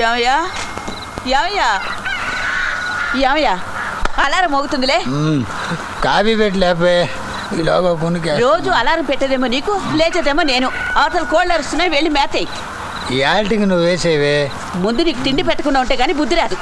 ఏమయ్యా ఏమయ్యా ఏమయ్యా అలారం మోగుతుందిలే. కాఫీ పెట్టి లేపే ఈలోగా కొనుక్కే. రోజు అలారం పెట్టేదేమో నీకు, లేచేదేమో నేను. అవతల కోళ్ళు అరుస్తున్నాయి, వెళ్ళి మేతేయి. ఈ ఆల్టింగ్ నువ్వు వేసేవే. ముందు నీకు తిండి పెట్టకుండా ఉంటే కానీ బుద్ధి రాదు.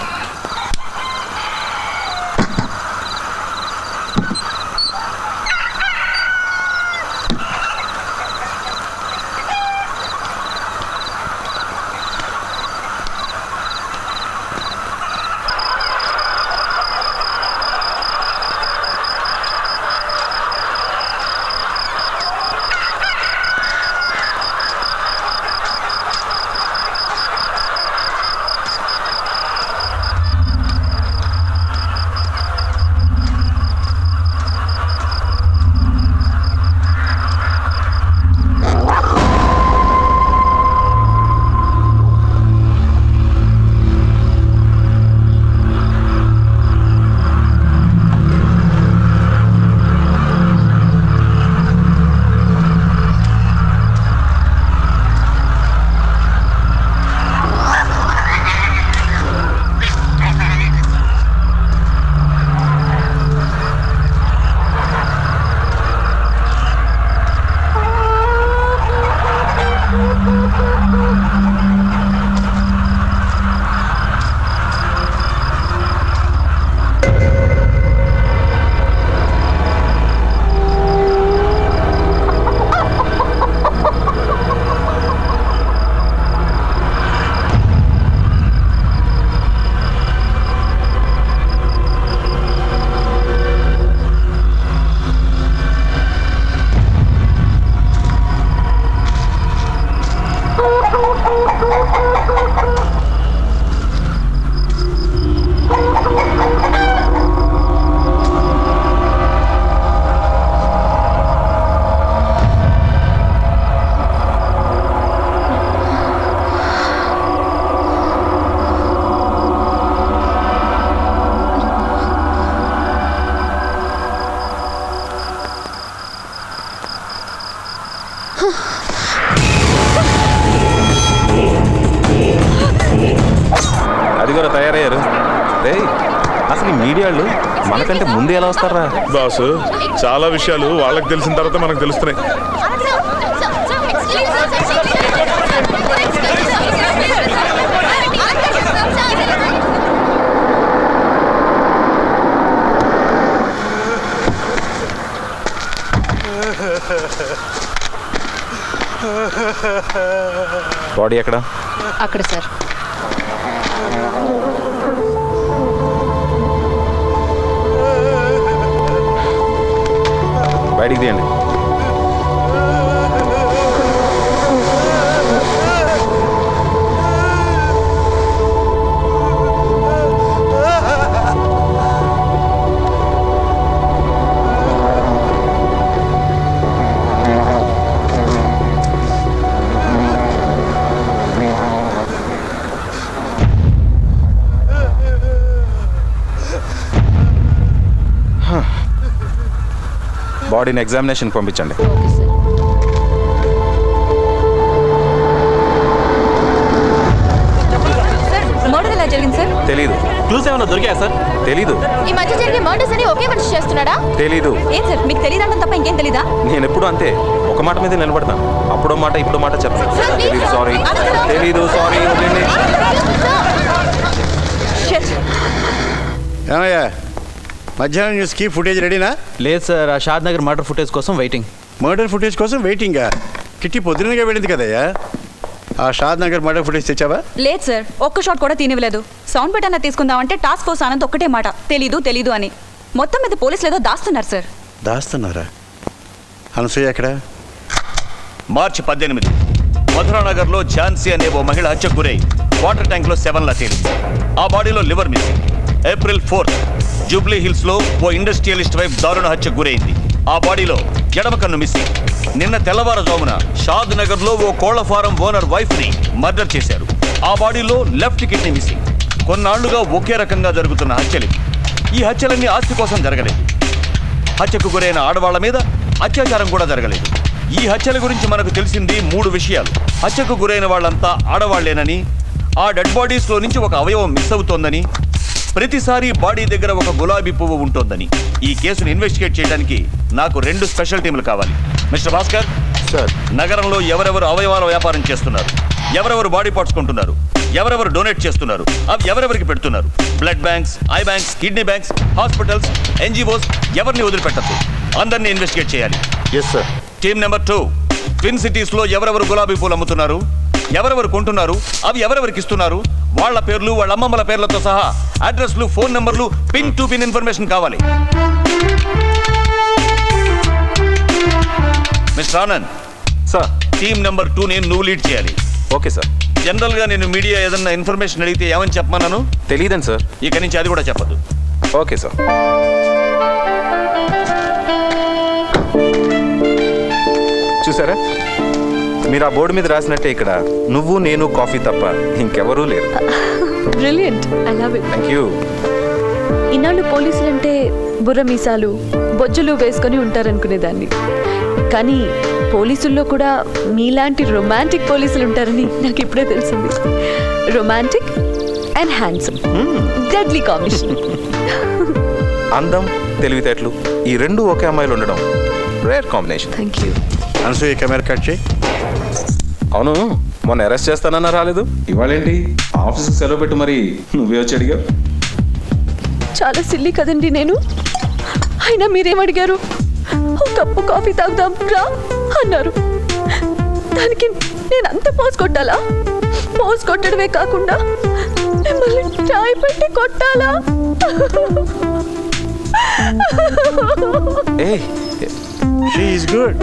అది కూడా తయారయ్యారు. రే అసలు ఈ మీడియాళ్ళు మనకంటే ముందు ఎలా వస్తారా బాసు? చాలా విషయాలు వాళ్ళకి తెలిసిన తర్వాత మనకు తెలుస్తున్నాయి. బాడీ ఎక్కడ? అక్కడ సార్. బయటికి తీయండి. బాడీని ఎగ్జామినేషన్కి పంపించండి. మర్డర్ ఎలా జరిగింది సార్? తెలీదు. క్లూస్ ఏమైనా దొరికాయా సార్? తెలీదు. ఈ మధ్య జరిగే మర్డర్స్ అని ఒకే మనిషి చేస్తున్నాడా? తెలీదు. ఏం సార్ మీకు తెలియదంటే తప్ప ఇంకేం తెలీదా? నేను ఎప్పుడు అంతే, ఒక మాట మీద నిలబడతాను. అప్పుడో మాట ఇప్పుడు మాట చెప్తాను. తెలీదు, సారీ. తెలీదు, సారీ. ఏమయ్యా, మధ్యాహ్నం న్యూస్కి ఫుటేజ్ రెడీనా? లేదు సార్, ఆ షాద్ నగర్ మర్డర్ ఫుటేజ్ కోసం వెయిటింగ్. మర్డర్ ఫుటేజ్ కోసం వెయిటింగా? కిట్టి పొద్దునగా వెళ్ళింది కదయ్యా. ఆ షాద్ నగర్ మర్డర్ ఫుటేజ్ తెచ్చావా? లేదు సార్, ఒక్క షాట్ కూడా తీనివ్వలేదు. సౌండ్ పెట్టన్నా తీసుకుందామంటే టాస్క్ ఫోర్స్ అనంత ఒక్కటే మాట, తెలీదు తెలీదు అని. మొత్తం మీద పోలీసులు ఏదో దాస్తున్నారు సార్. దాస్తున్నారా? అనసూయ ఎక్కడ? మార్చి 18 మధురానగర్లో ఝాన్సీ అనే ఓ మహిళ హత్యకు గురై వాటర్ ట్యాంక్లో 7లా తేలింది. ఆ బాడీలో లివర్ మిస్సింగ్. ఏప్రిల్ 4 జూబ్లీ హిల్స్లో ఓ ఇండస్ట్రియలిస్ట్ వైఫ్ దారుణ హత్యకు గురైంది. ఆ బాడీలో ఎడమ కన్ను మిస్సింగ్. నిన్న తెల్లవారుజామున షాద్ నగర్లో ఓ కోళ్ల ఫారం ఓనర్ వైఫ్ని మర్డర్ చేశారు. ఆ బాడీలో లెఫ్ట్ కిడ్నీ మిస్సింగ్. కొన్నాళ్లుగా ఒకే రకంగా జరుగుతున్న హత్యలు. ఈ హత్యలన్నీ ఆస్తి కోసం జరగలేదు. హత్యకు గురైన ఆడవాళ్ల మీద అత్యాచారం కూడా జరగలేదు. ఈ హత్యల గురించి మనకు తెలిసింది 3 విషయాలు. హత్యకు గురైన వాళ్ళంతా ఆడవాళ్లేనని, ఆ డెడ్ బాడీస్ లో నుంచి ఒక అవయవం మిస్ అవుతోందని, ప్రతిసారి బాడీ దగ్గర ఒక గులాబీ పువ్వు ఉంటోందని ఈ కేసును ఇన్వెస్టిగేట్ చేయడానికి నాకు 2 స్పెషల్ టీంలు కావాలి. మిస్టర్ భాస్కర్, సార్ నగరంలో ఎవరెవరు అవయవాల వ్యాపారం చేస్తున్నారు, ఎవరెవరు బాడీ పార్ట్స్ కొంటున్నారు, ఎవరెవరు డొనేట్ చేస్తున్నారు, అవి ఎవరెవరికి పెడుతున్నారు, blood banks, eye banks, kidney banks, hospitals, NGOs ఎవరిని వదిలిపెట్టద్దు, అందరినీ ఇన్వెస్టిగేట్ చేయాలి. Yes sir. Team number 2, twin cities లో ఎవరెవరు గులాబీ పూలు అమ్ముతున్నారు, ఎవరెవరు కొంటున్నారు, అవి ఎవరెవరికి ఇస్తున్నారు, వాళ్ళ పేర్లు, వాళ్ళ అమ్మమ్మల పేర్లతో సహా అడ్రస్లు, ఫోన్ నెంబర్లు, పిన్ టు పిన్ ఇన్ఫర్మేషన్ కావాలి. Mister Anand sir. Team number 2 నువ్వు లీడ్ చేయాలి. Okay sir. జనరల్ గా నేను మీడియా ఏదన్నా ఇన్ఫర్మేషన్ అడిగితే ఏమని చెప్పమన్నాను? తెలియదండి సార్. ఇక నుంచి అది కూడా చెప్పదు. Okay sir. చూసారా, మీరు ఆ బోర్డు మీద రాసినట్టే ఇక్కడ నువ్వు, నేను, కాఫీ తప్ప ఇంకెవరూ లేరు. Brilliant, I love it. Thank you. ఇన్నాళ్ళు పోలీసులంటే బుర్ర మీసాలు, బొజ్జులు వేసుకొని ఉంటారనుకునేదాన్ని. కానీ పోలీసుల్లో కూడా మీలాంటి రొమాంటిక్ పోలీసులు ఉంటారని నాకు ఇప్పుడే తెలిసింది. Romantic and handsome, deadly combination. అందం, తెలివితేటలు ఈ 2 ఒకే అమ్మాయిలు ఉండడం rare combination. Thank you. Anasuya camera cut చేయి. అవును, మొన్న అరెస్ట్ చేస్తానన్నా రాలేదు. ఇవాళేంటి ఆఫీస్కి సెలవు పెట్టి మరి నువ్వే వచ్చి అడిగావు? చాలా సిల్లీ కదండి నేను. అయినా మీరేమడిగారు? ఒక కప్పు కాఫీ తాగుదాం రా అన్నారు. దానికి నేను అంత పోస్ కొట్టాలా? పోస్ కొట్టడమే కాకుండా మిమ్మల్ని చాయ్ పెట్టి కొట్టాలా? ఏయ్ she is good,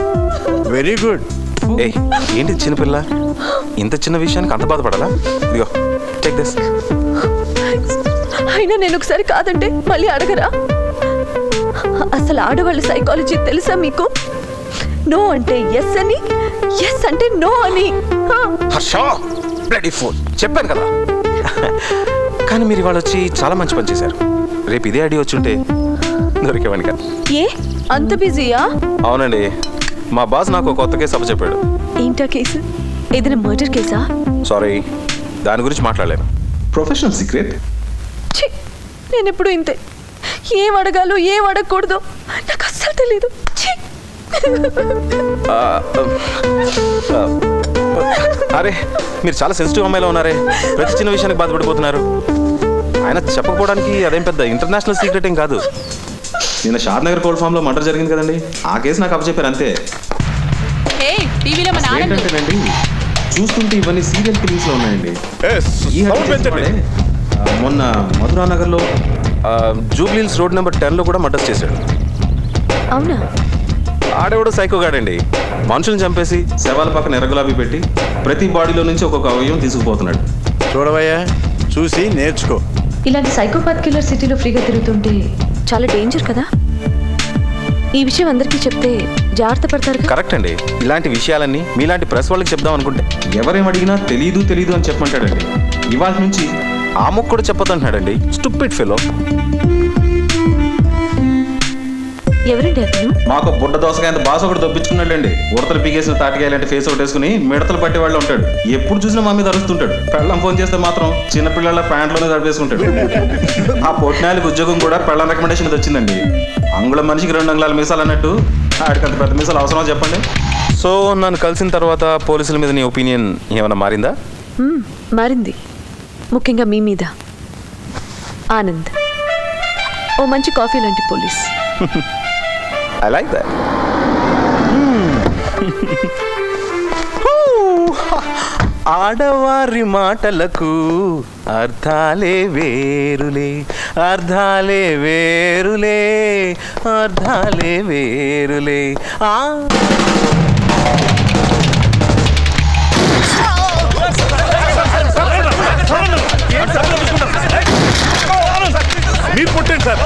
very good. ఏయ్, ఏంటి చిన్నపిల్ల, ఇంత చిన్న విషయానికి అంత బాధపడాలా? ఇదిగో టేక్ దిస్. అయినా నేను ఒకసారి కాదంటే మళ్ళీ అడగరా? అసలు ఆడవాళ్ళ సైకాలజీ తెలుసా మీకు? నో అంటే ఎస్ అని, ఎస్ అంటే నో అని. హర్ష, బ్లడీ ఫూల్, చెప్పాను కదా. కానీ మీరు ఇవాళ వచ్చి చాలా మంచి పని చేశారు. రేపు ఇదే ఐడియా వచ్చి ఉంటే దొరికేవాడిని కదా. ఏ అంత బిజీయా? అవునండి, మా బాస్ నాకు కొత్త కేసు అప్పచెప్పాడు. ఏంటా కేసు? ఏదైనా మర్డర్ కేసా? సారీ, దాని గురించి మాట్లాడలేను. Professional secret. ఛీ, నేను ఎప్పుడు ఇంతే. ఏం అడగాలో ఏం అడగకూడదు నాకు అస్సలు తెలీదు. ఛీ. అరే, మీరు చాలా సెన్సిటివ్ అమ్మాయిలో ఉన్నారే, ప్రతి చిన్న విషయానికి బాధపడిపోతున్నారు. ఆయన చెప్పకపోవడానికి అదేం పెద్ద ఇంటర్నేషనల్ సీక్రెట్ ఏం కాదు. నిన్న షాద్ నగర్ కోల్డ్ ఫామ్ లో మర్డర్ జరిగింది కదండి, ఆ కేసు నాకు అప్పచెప్పారు అంతే. హే, టీవీలో మన ఆనంద్. ఏంటంటేనండి, చూస్తుంటే ఇవన్నీ సీరియల్ కిల్లింగ్స్ లో ఉన్నాయండి. ఈ హత్య చేసిన వాడే, మొన్న మధురా నగర్ లో జూబ్లీహిల్స్ రోడ్ నెంబర్ 10లో కూడా మర్డర్స్ చేశాడు. అవునా? ఆడేవాడు సైకోగాడండి. మనుషులను చంపేసి శవాల పక్కన ఎర్రగులాబీ పెట్టి ప్రతి బాడీలో నుంచి ఒక్కొక్క అవయవం తీసుకుపోతున్నాడు. చూడవయ్యా, చూసి నేర్చుకో. ఇలాంటి సైకోపాత్ కిల్లర్ సిటీలో ఫ్రీగా తిరుగుతుంటే చాలా డేంజర్ కదా. ఈ విషయం అందరికీ చెప్తే జాగ్రత్త పడతారు. కరెక్ట్ అండి. ఇలాంటి విషయాలన్నీ మీలాంటి ప్రెస్ వాళ్ళకి చెప్దాం అనుకుంటే ఎవరేం అడిగినా తెలీదు అని చెప్పమంటాడండి. ఇవాళ నుంచి ఆ ముక్క కూడా చెప్పొద్దంటున్నాడండి. Stupid fellow. ఎవరండి అతను? మాకు బుడ్డ దోసకాయ అంత బాస్ ఒకటి దొప్పించుకున్నాడండి. ఉడతలు పీకేసిన తాటికాయ లాంటి ఫేస్ ఒకటి వేసుకుని మిడతలు పట్టేవాళ్ళు ఉంటాడు. ఎప్పుడు చూసినా మా మీద అరుస్తుంటాడు. పెళ్ళం ఫోన్ చేస్తే మాత్రం చిన్నపిల్లల ప్యాంట్లోనే తడిపేసుకుంటాడు. ఆ పొట్టినాలకు ఉద్యోగం కూడా పెళ్ళం రికమెండేషన్ మీద వచ్చిందండి. అంగుళం మనిషికి 2 అంగుళాల మీసాలు అన్నట్టు ఆడికి అంత పెద్ద మీసాలు అవసరమా చెప్పండి. సో నన్ను కలిసిన తర్వాత పోలీసుల మీద నీ ఒపీనియన్ ఏమైనా మారిందా? మారింది. ముఖ్యంగా మీ మీద. ఆనంద్ ఓ మంచి కాఫీ లాంటి పోలీస్. I like that. ఆడవారి మాటలకు అర్థాలే వేరులే, అర్థాలే వేరులే, అర్థాలే వేరులే. మీరు పుట్టండి సార్.